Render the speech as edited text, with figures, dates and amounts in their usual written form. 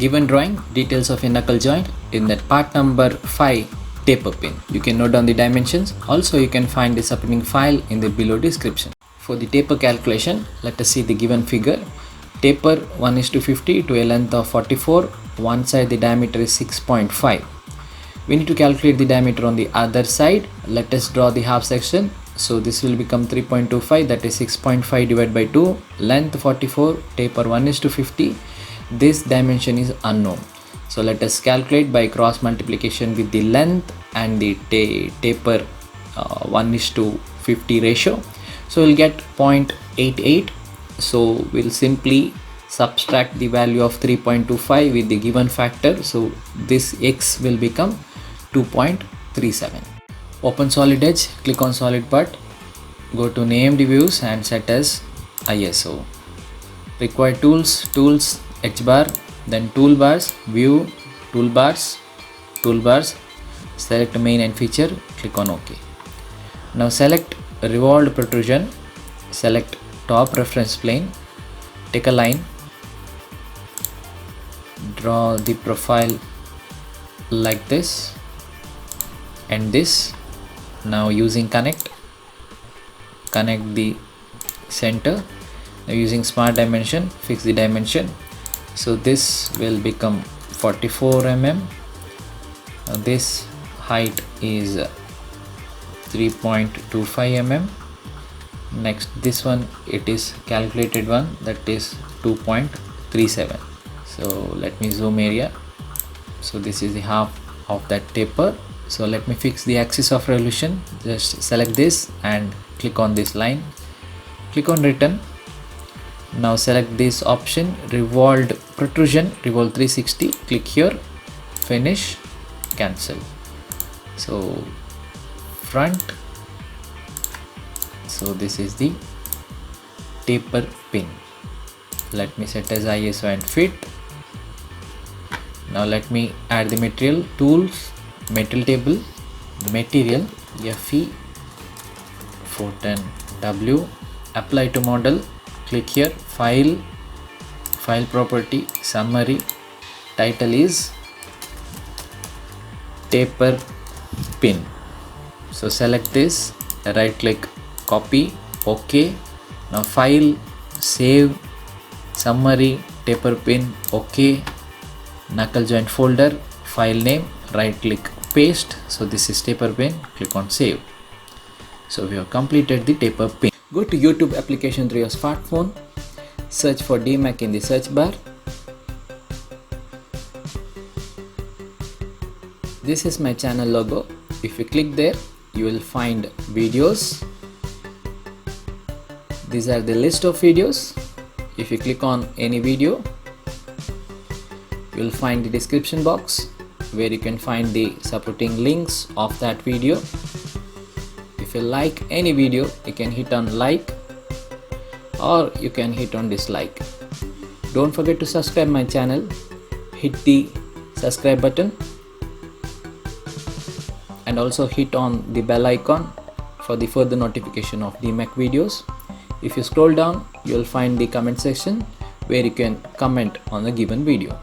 Given drawing, details of a knuckle joint in that part number 5 taper pin. You can note down the dimensions. Also you can find the supporting file in the below description. For the taper calculation, let us see the given figure. Taper 1:50 to a length of 44. One side the diameter is 6.5. We need to calculate the diameter on the other side. Let us draw the half section. So this will become 3.25, that is 6.5 divided by 2. Length 44, taper 1:50. This dimension is unknown. So let us calculate by cross multiplication with the length and the taper 1:50 ratio. So we'll get 0.88. So we'll simply subtract the value of 3.25 with the given factor. So this x will become 2.37. Open solid edge, click on solid part, go to named views and set as ISO. Required tools, H bar, then toolbars, view, toolbars, select main and feature, click on OK. Now select revolved protrusion, select top reference plane, take a line, draw the profile like this and this. Now using connect the center. Now using smart dimension, fix the dimension. So this will become 44 mm. Now this height is 3.25 mm. Next, this one, it is calculated one, that is 2.37. So let me zoom area. So this is the half of that taper. So let me fix the axis of revolution. Just select this and click on this line, click on return. Now select this option, revolved protrusion, revolve 360, click here, finish, cancel. So front, so this is the taper pin. Let me set as ISO and fit. Now let me add the material. Tools, metal table, material, FE 410W, apply to model, click here, file property, summary, title is taper pin. So select this, right click, copy, OK. Now file, save, summary, taper pin, OK. Knuckle joint folder, file name, right click, paste. So this is taper pin, click on save. So we have completed the taper pin. Go to YouTube application through your smartphone, search for DMAC in the search bar. This is my channel logo. If you click there, you will find videos. These are the list of videos. If you click on any video, you will find the description box where you can find the supporting links of that video. If you like any video, you can hit on like or you can hit on dislike. Don't forget to subscribe my channel, hit the subscribe button and also hit on the bell icon for the further notification of DMAC videos. If you scroll down, you will find the comment section where you can comment on the given video.